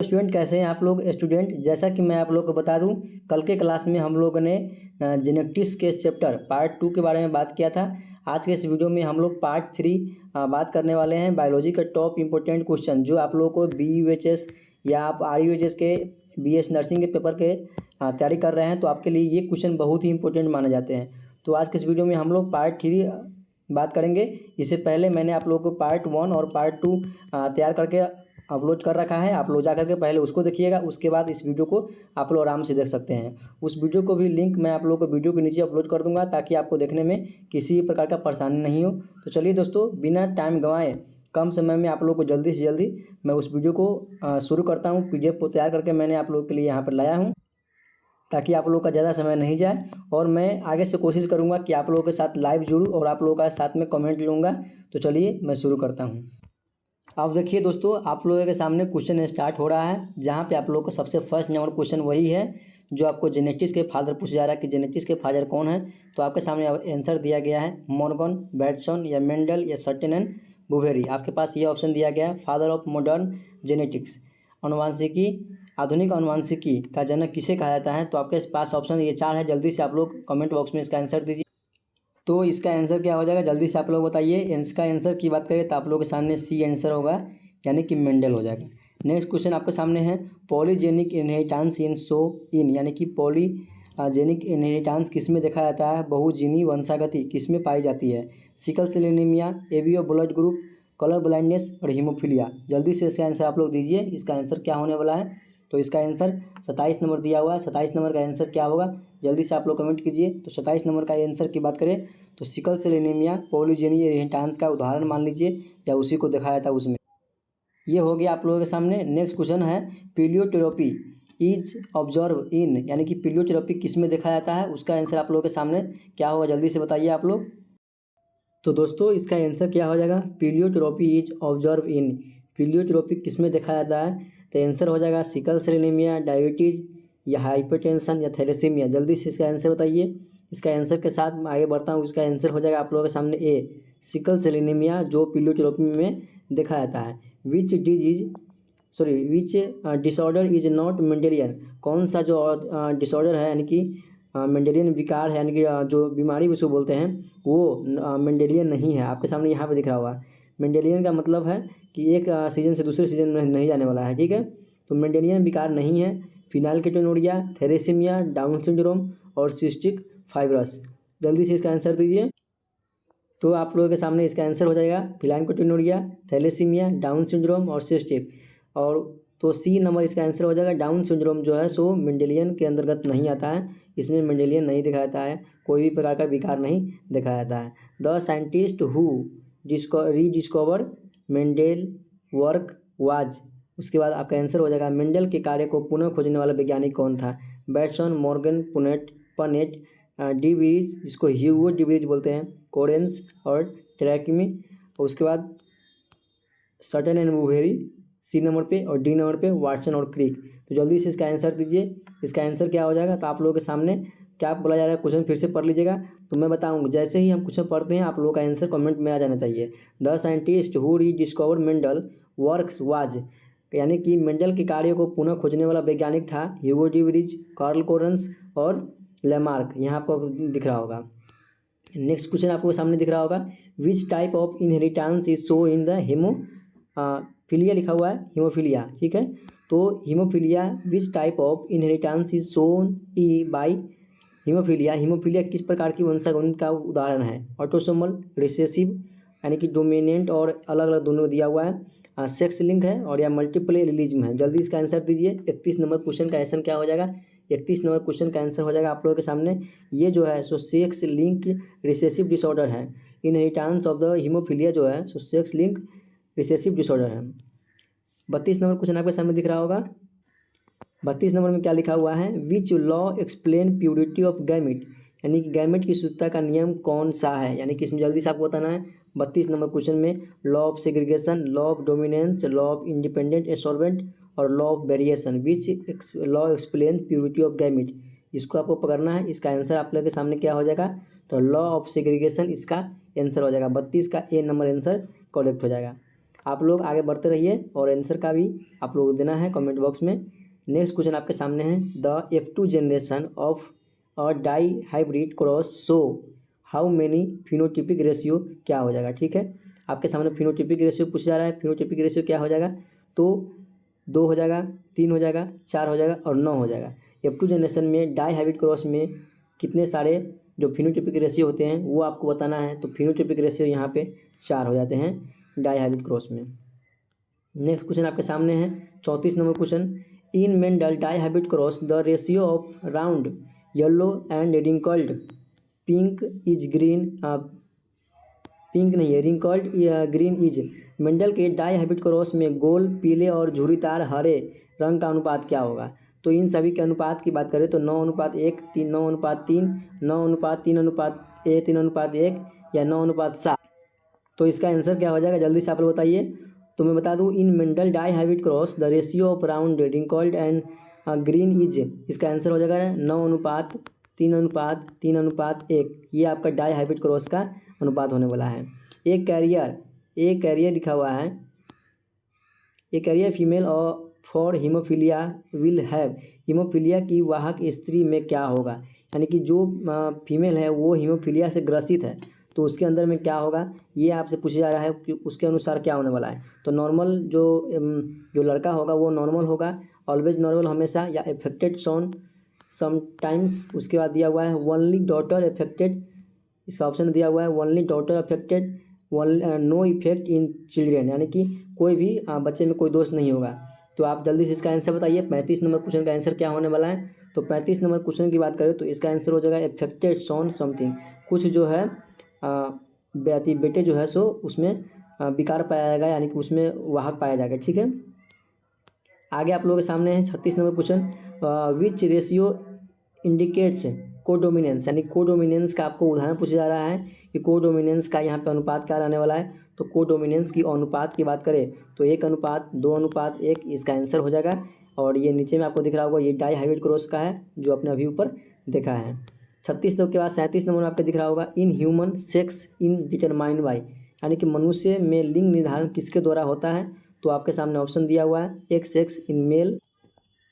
Student, कैसे हैं आप लोग स्टूडेंट। जैसा कि मैं आप लोग को बता दूं, कल के क्लास में हम लोगों ने जेनेटिक्स के चैप्टर पार्ट 2 के बारे में बात किया था। आज के इस वीडियो में हम लोग पार्ट 3 बात करने वाले हैं। बायोलॉजी का टॉप इंपॉर्टेंट क्वेश्चन जो आप लोगों को BUHS या आप RUHS के BS नर्सिंग के पेपर के तैयारी कर रहे हैं तो आपके लिए ये क्वेश्चन बहुत ही इंपॉर्टेंट माने जाते हैं। तो आज के इस वीडियो में हम लोग पार्ट 3 बात करेंगे। इससे पहले मैंने आप लोगों को पार्ट 1 और पार्ट 2 तैयार करके अपलोड कर रखा है। आप लोग जा करके पहले उसको देखिएगा, उसके बाद इस वीडियो को आप लोग आराम से देख सकते हैं। उस वीडियो को भी लिंक मैं आप लोगों को वीडियो के नीचे अपलोड कर दूंगा ताकि आपको देखने में किसी प्रकार का परेशानी नहीं हो। तो चलिए दोस्तों, बिना टाइम गंवाए कम समय में आप लोग को जल्दी से जल्दी मैं उस वीडियो को शुरू करता हूँ। PDF को तैयार करके मैंने आप लोगों के लिए यहाँ पर लाया हूँ ताकि आप लोगों का ज़्यादा समय नहीं जाए। और मैं आगे से कोशिश करूँगा कि आप लोगों के साथ लाइव जुड़ूँ और आप लोगों का साथ में कमेंट लूँगा। तो चलिए मैं शुरू करता हूँ। अब देखिए दोस्तों, आप लोगों के सामने क्वेश्चन स्टार्ट हो रहा है, जहाँ पे आप लोगों को सबसे फर्स्ट नंबर क्वेश्चन वही है जो आपको जेनेटिक्स के फादर पूछा जा रहा है कि जेनेटिक्स के फादर कौन है। तो आपके सामने आंसर दिया गया है मॉर्गन, बैटसन या मेंडल या सर्टेन एंड बुवेरी। आपके पास ये ऑप्शन दिया गया है फादर ऑफ मॉडर्न जेनेटिक्स। अनुवांशिकी, आधुनिक अनुवांशिकी का जनक किसे कहा जाता है। तो आपके पास ऑप्शन ये 4 है। जल्दी से आप लोग कमेंट बॉक्स में इसका आंसर दीजिए। तो इसका आंसर क्या हो जाएगा, जल्दी से आप लोग बताइए। इसका आंसर की बात करें तो आप लोगों के सामने C आंसर होगा, यानी कि मेंडल हो जाएगा। नेक्स्ट क्वेश्चन आपके सामने है पॉलीजेनिक इनहेरिटेंस इन सो इन, यानी कि पॉलीजेनिक इनहेरिटेंस किस में देखा जाता है। बहुजीनी वंशागति किस में पाई जाती है। Sickle cell anaemia, ABO blood group, colour blindness और हीमोफीलिया। जल्दी से इसका आंसर आप लोग दीजिए। इसका आंसर क्या होने वाला है। तो इसका आंसर 27 नंबर दिया हुआ है। 27 नंबर का आंसर क्या होगा, जल्दी से आप लोग कमेंट कीजिए। तो 27 नंबर का आंसर की बात करें तो sickle cell anaemia polygenic inheritance का उदाहरण मान लीजिए, या उसी को दिखाया था उसमें। ये हो गया आप लोगों के सामने। नेक्स्ट क्वेश्चन है पीलियोथेरेपी इज ऑब्जर्व इन, यानी कि पीलियोथेरेपी किस में देखा जाता है। उसका आंसर आप लोगों के सामने क्या होगा, जल्दी से बताइए आप लोग। तो दोस्तों इसका आंसर क्या हो जाएगा, पीलियोथेरेपी इज ऑब्जर्व इन। पीलियोथेरेपी किस में देखा जाता है। तो आंसर हो जाएगा सिकल सेल एनीमिया, डायबिटीज या हाइपरटेंशन या थैलेसीमिया। जल्दी से इसका आंसर बताइए। इसका आंसर के साथ मैं आगे बढ़ता हूँ। इसका आंसर हो जाएगा आप लोगों के सामने A, सिकल सेल एनीमिया, जो पीलियोथेरेपी में देखा जाता है। विच डिसऑर्डर इज नॉट मेंडेलियन, कौन सा जो डिसऑर्डर है, यानी कि मेंडेलियन विकार है, यानी कि जो बीमारी उसको बोलते हैं वो मेंडेलियन नहीं है। आपके सामने यहाँ पे दिख रहा होगा। मेंडेलियन का मतलब है कि एक सीजन से दूसरे सीजन में नहीं जाने वाला है, ठीक है। तो मेंडेलियन विकार नहीं है। फिनाइलकेटोनुरिया, थैलेसीमिया, डाउन सिंड्रोम और सिस्टिक फाइब्रस। जल्दी से इसका आंसर दीजिए। तो आप लोगों के सामने इसका आंसर हो जाएगा फिनाइलकेटोनुरिया, थैलेसीमिया, डाउन सिंड्रोम और सिस्टिक। और तो C नंबर इसका आंसर हो जाएगा। डाउन सिंड्रोम जो है सो मेंडेलियन के अंतर्गत नहीं आता है। इसमें मेंडेलियन नहीं दिखाया जाता है, कोई भी प्रकार का विकार नहीं दिखाया जाता है। The scientist who rediscover Mendel work was, उसके बाद आपका आंसर हो जाएगा मेंडल के कार्य को पुनः खोजने वाला वैज्ञानिक कौन था। बैटसन, मॉर्गन, पनेट, डिब्रीज, जिसको ह्यूगो डिब्रीज बोलते हैं, कोरेंस और ट्रैकिमी। उसके बाद सर्टेन एंड बुवेरी C नंबर पे, और D नंबर पे वाटसन और क्रिक। तो जल्दी से इसका आंसर दीजिए। इसका आंसर क्या हो जाएगा। तो आप लोगों के सामने क्या बोला जा रहा है, क्वेश्चन फिर से पढ़ लीजिएगा। तो मैं बताऊंगा, जैसे ही हम क्वेश्चन पढ़ते हैं आप लोगों का आंसर कमेंट में आ जाना चाहिए। The scientist who rediscover Mendel works was, यानी कि मेंडल के कार्य को पुनः खोजने वाला वैज्ञानिक था ह्यूगो डिब्रीज, कार्ल कोरेंस और लेमार्क। यहाँ आपको दिख रहा होगा। नेक्स्ट क्वेश्चन आपको सामने दिख रहा होगा, which type of inheritance is show in the haemophilia, लिखा हुआ है हीमोफीलिया, ठीक है। तो haemophilia, which type of inheritance is shown by haemophilia. Haemophilia किस प्रकार की वंशागति का उदाहरण है। ऑटोसोमल, रिसेसिव, यानी कि डोमिनेंट और अलग अलग दोनों दिया हुआ है। सेक्स लिंक है और या मल्टीपल एलिलिज्म है। जल्दी इसका आंसर दीजिए। 31 नंबर क्वेश्चन का आंसर क्या हो जाएगा। 31 नंबर क्वेश्चन का आंसर हो जाएगा आप लोगों के सामने, ये जो है so sex link recessive disorder है। इनहेरिटेंस ऑफ द हीमोफीलिया जो है so sex link recessive disorder है। 32 नंबर क्वेश्चन आपके सामने दिख रहा होगा। 32 नंबर में क्या लिखा हुआ है, विच law explain purity of gamete, यानी कि गैमेट की शुद्धता का नियम कौन सा है। यानी कि इसमें जल्दी से आपको बताना है। 32 नंबर क्वेश्चन में law of segregation, law of dominance, law of independent assortment और law of variation. Which law explain purity of gamete, इसको आपको पकड़ना है। इसका आंसर आप लोगों के सामने क्या हो जाएगा, तो लॉ ऑफ सेग्रीगेशन इसका आंसर हो जाएगा। 32 का A नंबर आंसर करेक्ट हो जाएगा। आप लोग आगे बढ़ते रहिए और आंसर का भी आप लोग देना है कमेंट बॉक्स में। नेक्स्ट क्वेश्चन आपके सामने है, the F2 generation of a dihybrid cross show how many phenotypic ratio क्या हो जाएगा। ठीक है, आपके सामने फिनोटिपिक रेशियो पूछा जा रहा है। फिनोटिपिक रेशियो क्या हो जाएगा, तो 2 हो जाएगा, 3 हो जाएगा, 4 हो जाएगा और 9 हो जाएगा। F2 जनरेशन में डाई हाइब्रिड क्रॉस में कितने सारे जो फिनोटिपिक रेशियो होते हैं वो आपको बताना है। तो फिनोटिपिक रेशियो यहाँ पे 4 हो जाते हैं डाई हाइब्रिड क्रॉस में। नेक्स्ट क्वेश्चन आपके सामने है 34 number question, in Mendel dihybrid cross the ratio of round yellow and wrinkled pink is green, pink नहीं है रिंकल्ड ग्रीन इज, मेंडल के डाई हाइब्रिड क्रॉस में गोल पीले और झुर्रीदार हरे रंग का अनुपात क्या होगा। तो इन सभी के अनुपात की बात करें तो 9:1, 9:3, 9:3:1 3:1 या 9:7। तो इसका आंसर क्या हो जाएगा जल्दी से आप लोग बताइए। तो मैं बता दूं, in Mendel dihybrid cross the ratio of round wrinkled and green is, इसका आंसर हो जाएगा 9:3:1। ये आपका डाई हाइब्रिड क्रॉस का अनुपात होने वाला है। एक कैरियर लिखा हुआ है, ए कैरियर फीमेल और for haemophilia will have, haemophilia की वाहक स्त्री में क्या होगा, यानी कि जो फीमेल है वो हीमोफीलिया से ग्रसित है तो उसके अंदर में क्या होगा, ये आपसे पूछा जा रहा है कि उसके अनुसार क्या होने वाला है। तो नॉर्मल जो लड़का होगा वो नॉर्मल होगा, ऑलवेज नॉर्मल हमेशा, या एफेक्टेड सॉन समटाइम्स। उसके बाद दिया हुआ है ओनली डॉटर अफेक्टेड, इसका ऑप्शन दिया हुआ है only daughter affected, no effect in children, यानी कि कोई भी बच्चे में कोई दोष नहीं होगा। तो आप जल्दी से इसका आंसर बताइए 35 नंबर क्वेश्चन का आंसर क्या होने वाला है। तो 35 नंबर क्वेश्चन की बात करें तो इसका आंसर हो जाएगा एफेक्टेड सॉन समथिंग, कुछ जो है बेटे जो है सो उसमें विकार पाया जाएगा, यानी कि उसमें वाहक पाया जाएगा। ठीक है, आगे आप लोगों के सामने है 36 नंबर क्वेश्चन, विच रेशियो इंडिकेट्स कोडोमिनेंस, यानी कोडोमिनेंस का आपको उदाहरण पूछा जा रहा है कि कोडोमिनेंस का यहाँ पे अनुपात क्या रहने वाला है। तो कोडोमिनेंस की अनुपात की बात करें तो 1:2:1 इसका आंसर हो जाएगा। और ये नीचे में आपको दिख रहा होगा ये डाई हाइब्रिड क्रॉस का है जो आपने अभी ऊपर देखा है। 36 के बाद 37 नंबर में आपको दिख रहा होगा, in human sex in determined by, यानी कि मनुष्य में लिंग निर्धारण किसके द्वारा होता है। तो आपके सामने ऑप्शन दिया हुआ है XX इन मेल,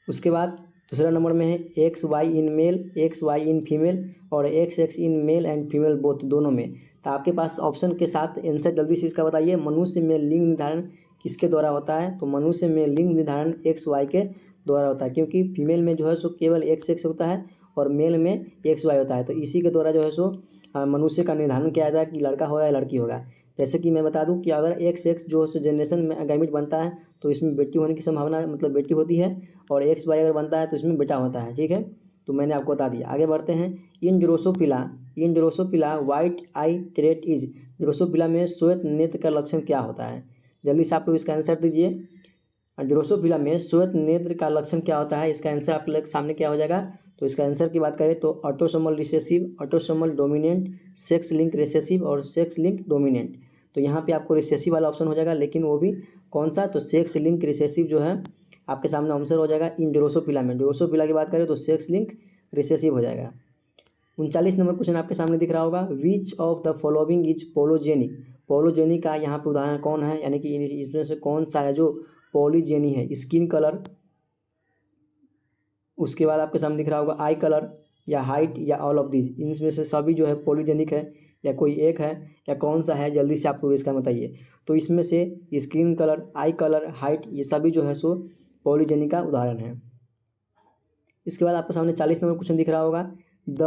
उसके बाद दूसरा नंबर में है XY in male, XY in female और XX in male and female both, दोनों में। तो आपके पास ऑप्शन के साथ आंसर जल्दी से इसका बताइए, मनुष्य में लिंग निर्धारण किसके द्वारा होता है। तो मनुष्य में लिंग निर्धारण XY के द्वारा होता है, क्योंकि फीमेल में जो है सो केवल XX होता है और मेल में XY होता है। तो इसी के द्वारा जो है सो मनुष्य का निर्धारण किया जाता है कि लड़का होगा या लड़की होगा। जैसे कि मैं बता दूं कि अगर XX जो है जनरेशन में गैमिट बनता है तो इसमें बेटी होने की संभावना मतलब बेटी होती है, और XY अगर बनता है तो इसमें बेटा होता है। ठीक है, तो मैंने आपको बता दिया। आगे बढ़ते हैं, इन Drosophila white I trait is, Drosophila में श्वेत नेत्र का लक्षण क्या होता है। जल्दी से आप लोग इसका आंसर दीजिए, ड्रोसोफिला में श्वेत नेत्र का लक्षण क्या होता है। इसका आंसर आप लोग सामने क्या हो जाएगा। तो इसका आंसर की बात करें तो autosomal recessive, autosomal dominant, sex link recessive और सेक्स लिंक डोमिनेंट। तो यहाँ पे आपको रिसेसिव वाला ऑप्शन हो जाएगा, लेकिन वो भी कौन सा, तो सेक्स लिंक रिसेसिव जो है आपके सामने आंसर हो जाएगा इन ड्रोसोफिला में। ड्रोसोफिला की बात करें तो सेक्स लिंक रिसेसिव हो जाएगा। 39 नंबर क्वेश्चन आपके सामने दिख रहा होगा, which of the following is polygenic, polygenic का यहाँ पे उदाहरण कौन है, यानी कि इसमें से कौन सा है जो पॉलीजेनी है। स्किन कलर, उसके बाद आपके सामने दिख रहा होगा आई कलर या हाइट या ऑल ऑफ दिस, इनमें से सभी जो है पॉलीजेनिक है या कोई एक है या कौन सा है, जल्दी से आप लोग इसका बताइए। तो इसमें से स्किन कलर, आई कलर, हाइट, ये सभी जो है सो पॉलीजेनिक का उदाहरण है। इसके बाद आपके सामने 40 नंबर क्वेश्चन दिख रहा होगा, द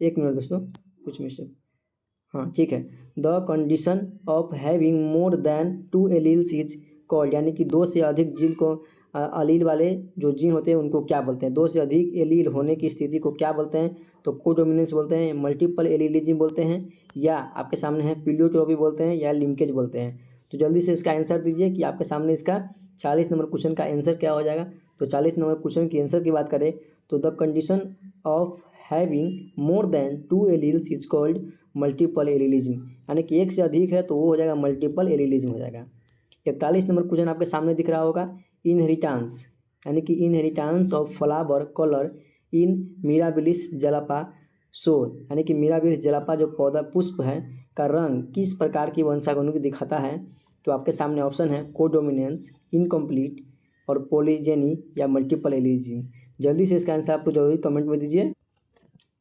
एक मिनट दोस्तों, कुछ मिस्टेक, हाँ ठीक है, the condition of having more than 2 alleles is called, यानी कि 2 से अधिक जीन को अलील वाले जो जीन होते हैं उनको क्या बोलते हैं। 2 से अधिक एलील होने की स्थिति को क्या बोलते हैं, तो कोडोमिनेंस बोलते हैं, मल्टीपल एलीलिज्म बोलते हैं, या आपके सामने है प्लियोट्रोपी बोलते हैं, या लिंकेज बोलते हैं। तो जल्दी से इसका आंसर दीजिए कि आपके सामने इसका 40 नंबर क्वेश्चन का आंसर क्या हो जाएगा। तो 40 नंबर क्वेश्चन की आंसर की बात करें तो the condition of having more than 2 alleles is called multiple एलीलिज्म, यानी कि एक से अधिक है तो वो हो जाएगा मल्टीपल एलीलिज्म हो जाएगा। 41 नंबर क्वेश्चन आपके सामने दिख रहा होगा, इनहेरिटेंस, यानी कि inheritance of flower colour in Mirabilis jalapa so, यानी कि मिराबिलिस जलापा जो पौधा पुष्प है का रंग किस प्रकार की वंशाणु को दिखाता है? तो आपके सामने ऑप्शन है कोडोमिनेंस, इनकम्प्लीट और पॉलीजेनी या मल्टीपल एलिजिम। जल्दी से इसका आंसर आप लोग जरूरी कमेंट में दीजिए।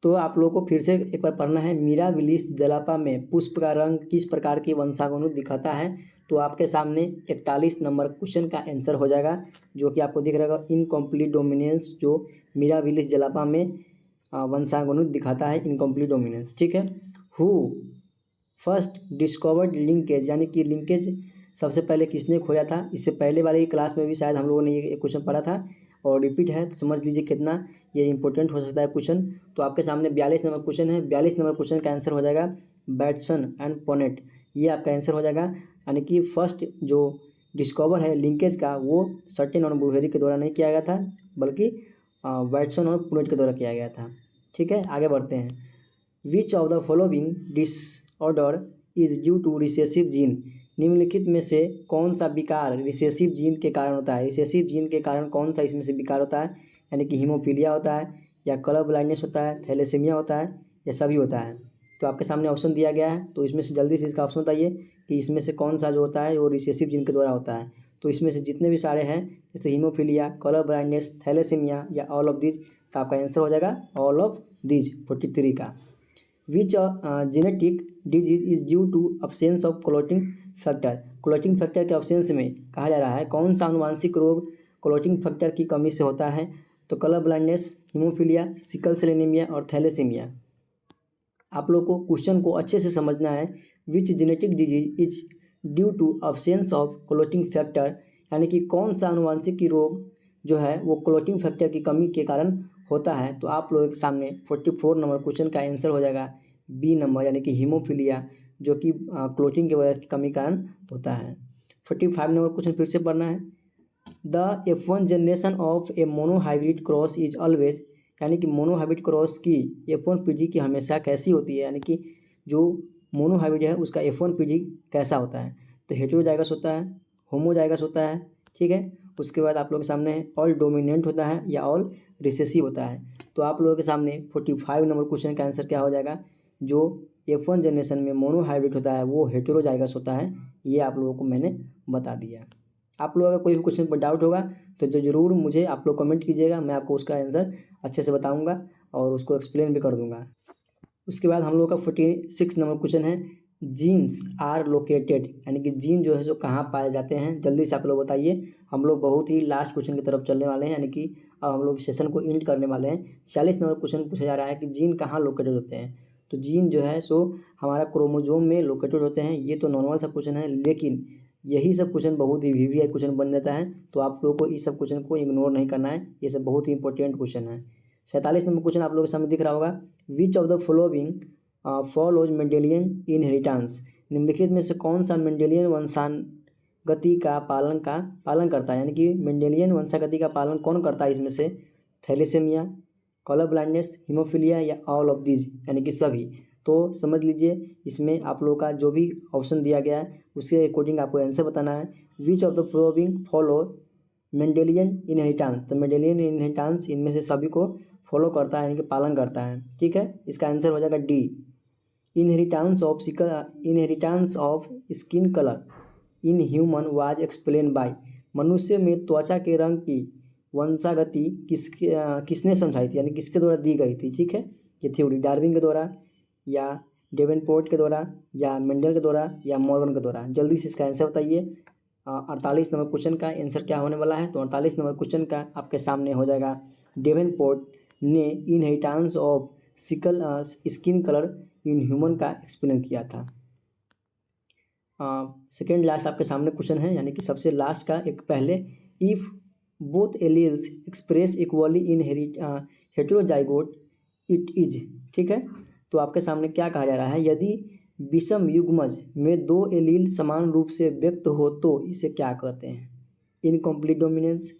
तो आप लोगों को फिर से एक बार पढ़ना है, मिराबिलिस जलापा में पुष्प का रंग किस प्रकार की वंशाणु दिखाता है? तो आपके सामने 41 नंबर क्वेश्चन का आंसर हो जाएगा, जो कि आपको दिख रहेगा इनकम्प्लीट डोमिनेंस, जो मिराबिलिस जलापा में वंशाणु दिखाता है, इनकम्प्लीट डोमिनेंस। ठीक है। हु फर्स्ट डिस्कवर्ड लिंकेज, यानी कि लिंकेज सबसे पहले किसने खोजा था? इससे पहले वाली क्लास में भी शायद हम लोगों ने ये क्वेश्चन पढ़ा था और रिपीट है, तो समझ लीजिए कितना ये इंपॉर्टेंट हो सकता है क्वेश्चन। तो आपके सामने 42 नंबर क्वेश्चन है। 42 नंबर क्वेश्चन का आंसर हो जाएगा बैटसन एंड पोनेट, ये आपका आंसर हो जाएगा। यानी कि फर्स्ट जो डिस्कवर है लिंकेज का, वो सर्टेन और बुहेरी के द्वारा नहीं किया गया था, बल्कि बैटसन और पुनेट के द्वारा किया गया था। ठीक है, आगे बढ़ते हैं। Which of the following disorder is due to recessive gene, निम्नलिखित में से कौन सा विकार रिसेसिव जीन के कारण होता है? रिसेसिव जीन के कारण कौन सा इसमें से विकार होता है? यानी कि हीमोफीलिया होता है, या कलर ब्लाइंडनेस होता है, थैलेसीमिया होता है, या सभी होता है? तो आपके सामने ऑप्शन दिया गया है, तो इसमें से जल्दी से इसका ऑप्शन बताइए कि इसमें से कौन सा जो होता है वो रिसेसिव जीन के द्वारा होता है। तो इसमें से जितने भी सारे हैं, जैसे हीमोफीलिया, कलर ब्लाइंडनेस, थैलेसीमिया या ऑल ऑफ दीज, तो आपका आंसर हो जाएगा ऑल ऑफ दीज 43 का। Which genetic disease is due to absence of clotting factor, clotting factor के अब्सेंस में कहा जा रहा है कौन सा आनुवांशिक रोग क्लोटिंग फैक्टर की कमी से होता है? तो colour blindness, haemophilia, sickle cell anaemia और थैलेसीमिया। आप लोग को क्वेश्चन को अच्छे से समझना है। Which genetic disease is due to absence of clotting factor, यानी कि कौन सा आनुवांशिक की रोग जो है वो क्लोटिंग फैक्टर की कमी के कारण होता है? तो आप लोगों के सामने 44 नंबर क्वेश्चन का आंसर हो जाएगा बी नंबर, यानी कि हीमोफीलिया, जो कि क्लोटिंग के वजह की कमी कारण होता है। 45 नंबर क्वेश्चन फिर से पढ़ना है। The F1 generation of A monohybrid cross is always, यानी कि मोनोहाइब्रिड क्रॉस की F1 पीढ़ी की हमेशा कैसी होती है? यानी कि जो मोनोहाइब्रिड है उसका F1 पीढ़ी कैसा होता है? तो हेटेरोजाइगस होता है, होमोजाइगस होता है। ठीक है, उसके बाद आप लोगों के सामने ऑल डोमिनेंट होता है या ऑल रिसेसिव होता है। तो आप लोगों के सामने 45 नंबर क्वेश्चन का आंसर क्या हो जाएगा? जो F1 जनरेशन में मोनोहाइब्रिड होता है वो हेटेरोजाइगस होता है। ये आप लोगों को मैंने बता दिया। आप लोगों का कोई भी क्वेश्चन पर डाउट होगा तो ज़रूर मुझे आप लोग कमेंट कीजिएगा, मैं आपको उसका आंसर अच्छे से बताऊंगा और उसको एक्सप्लेन भी कर दूंगा। उसके बाद हम लोग का 46 नंबर क्वेश्चन है, जीन्स आर लोकेटेड, यानी कि जीन जो है सो कहाँ पाए जाते हैं? जल्दी से आप लोग बताइए। हम लोग बहुत ही लास्ट क्वेश्चन की तरफ चलने वाले हैं, यानी कि अब हम लोग सेशन को एंड करने वाले हैं। 46 नंबर क्वेश्चन पूछा जा रहा है कि जीन कहाँ लोकेटेड होते हैं? तो जीन जो है सो हमारा क्रोमोजोम में लोकेटेड होते हैं। ये तो नॉर्मल सा क्वेश्चन है, लेकिन यही सब क्वेश्चन बहुत ही वीवीआई क्वेश्चन बन जाता है, तो आप लोगों को इस सब क्वेश्चन को इग्नोर नहीं करना है। ये सब बहुत ही इंपॉर्टेंट क्वेश्चन है। 47 नंबर क्वेश्चन आप लोगों के सामने दिख रहा होगा, which of the following follows Mendelian inheritance, निम्नलिखित में से कौन सा मेंडेलियन वंशागति का पालन करता है? यानी कि मेंडेलियन वंशागति का पालन कौन करता है इसमें से? थैलेसीमिया, कलर ब्लाइंडनेस, हीमोफीलिया या ऑल ऑफ दीज, यानी कि सभी। तो समझ लीजिए इसमें आप लोगों का जो भी ऑप्शन दिया गया है उसके अकॉर्डिंग आपको आंसर बताना है। विच of the following follow Mendelian inheritance, तो मेंडेलियन इनहेरिटेंस इनमें से सभी को फॉलो करता है, यानी कि पालन करता है। ठीक है, इसका आंसर हो जाएगा D, inheritance of skin colour in human was explain by, मनुष्य में त्वचा के रंग की वंशागति किसने समझाई थी, यानी किसके द्वारा दी गई थी? ठीक है, ये थ्योरी डार्विन के द्वारा या डेवेनपोर्ट के द्वारा या मेंडल के द्वारा या मॉर्गन के द्वारा? जल्दी से इसका आंसर बताइए। 48 नंबर क्वेश्चन का आंसर क्या होने वाला है? तो 48 नंबर क्वेश्चन का आपके सामने हो जाएगा डेवेनपोर्ट ने inheritance of skin colour in human का एक्सप्लेन किया था। सेकेंड लास्ट आपके सामने क्वेश्चन है, यानी कि सबसे लास्ट का एक पहले, if both alleles express equally in heterozygote it is. ठीक है, तो आपके सामने क्या कहा जा रहा है? यदि विषम युग्मज में दो एलील समान रूप से व्यक्त हो तो इसे क्या कहते हैं? Incomplete dominance,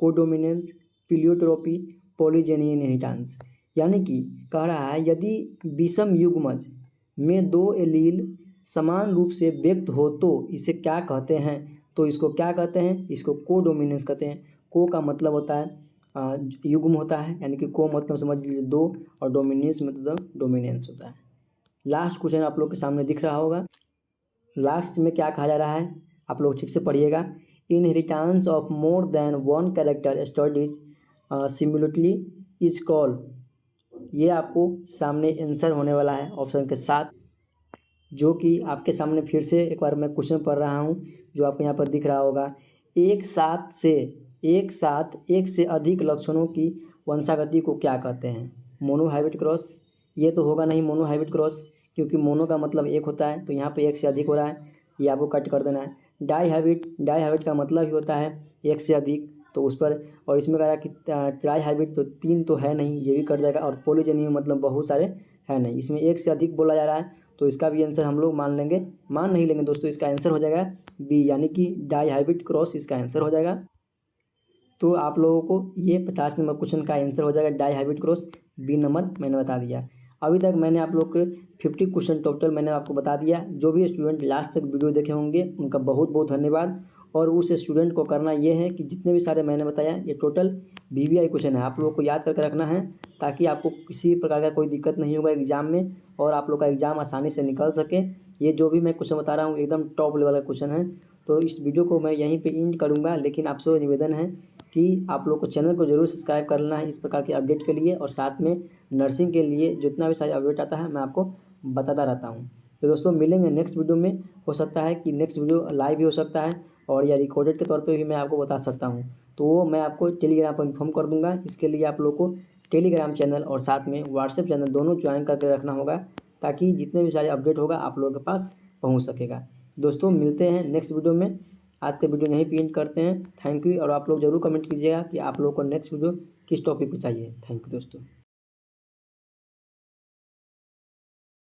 codominance, pleiotropy, polygeny inheritance. यानी कि कह रहा है यदि विषम युग्मज में दो एलील समान रूप से व्यक्त हो तो इसे क्या कहते हैं? तो इसको क्या कहते हैं? इसको कोडोमिनेंस कहते हैं। को का मतलब होता है युग्म होता है, यानी कि को मतलब समझ लीजिए दो, और डोमिनेंस मतलब डोमिनेंस होता है। लास्ट क्वेश्चन आप लोग के सामने दिख रहा होगा। लास्ट में क्या कहा जा रहा है आप लोग ठीक से पढ़िएगा। Inheritance of more than one character studies similarly is called. ये आपको सामने आंसर होने वाला है ऑप्शन के साथ, जो कि आपके सामने फिर से एक बार मैं क्वेश्चन पढ़ रहा हूँ जो आपको यहाँ पर दिख रहा होगा। एक साथ एक से अधिक लक्षणों की वंशागति को क्या कहते हैं? Monohybrid cross. ये तो होगा नहीं मोनोहाइब्रिड क्रॉस, क्योंकि मोनो का मतलब एक होता है, तो यहाँ पे एक से अधिक हो रहा है, ये आपको कट कर देना है। डाई हाइब्रिड का मतलब ही होता है एक से अधिक, तो उस पर, और इसमें कह रहा है कि ट्राई हाइब्रिड तो 3 तो है नहीं, ये भी कट जाएगा। और पॉलीजेनी मतलब बहुत सारे है नहीं, इसमें एक से अधिक बोला जा रहा है, तो इसका भी आंसर हम लोग मान नहीं लेंगे दोस्तों। इसका आंसर हो जाएगा बी, यानी कि डाई हाइब्रिड क्रॉस इसका आंसर हो जाएगा। तो आप लोगों को ये 50 नंबर क्वेश्चन का आंसर हो जाएगा dihybrid cross, B number मैंने बता दिया। अभी तक मैंने आप लोग के 50 क्वेश्चन टोटल मैंने आपको बता दिया। जो भी स्टूडेंट लास्ट तक वीडियो देखे होंगे उनका बहुत बहुत धन्यवाद। और उस स्टूडेंट को करना ये है कि जितने भी सारे मैंने बताया ये टोटल VVI क्वेश्चन है, आप लोगों को याद करके रखना है, ताकि आपको किसी प्रकार का कोई दिक्कत नहीं होगा एग्जाम में, और आप लोग का एग्ज़ाम आसानी से निकल सके। ये जो भी मैं क्वेश्चन बता रहा हूँ एकदम टॉप लेवल का क्वेश्चन है। तो इस वीडियो को मैं यहीं पे एंड करूँगा, लेकिन आपसे निवेदन है कि आप लोग को चैनल को जरूर सब्सक्राइब कर लेना है इस प्रकार के अपडेट के लिए, और साथ में नर्सिंग के लिए जितना भी सारे अपडेट आता है मैं आपको बताता रहता हूँ। तो दोस्तों मिलेंगे नेक्स्ट वीडियो में। हो सकता है कि नेक्स्ट वीडियो लाइव भी हो सकता है, और या रिकॉर्डेड के तौर पे भी मैं आपको बता सकता हूँ, तो वो मैं आपको टेलीग्राम पर इन्फॉर्म कर दूँगा। इसके लिए आप लोग को टेलीग्राम चैनल और साथ में व्हाट्सएप चैनल दोनों ज्वाइन करके रखना होगा, ताकि जितने भी सारे अपडेट होगा आप लोगों के पास पहुँच सकेगा। दोस्तों मिलते हैं नेक्स्ट वीडियो में। आज का वीडियो यहीं पे एंड करते हैं। Thank you. और आप लोग ज़रूर कमेंट कीजिएगा कि आप लोगों को नेक्स्ट वीडियो किस टॉपिक पे चाहिए। थैंक यू दोस्तों।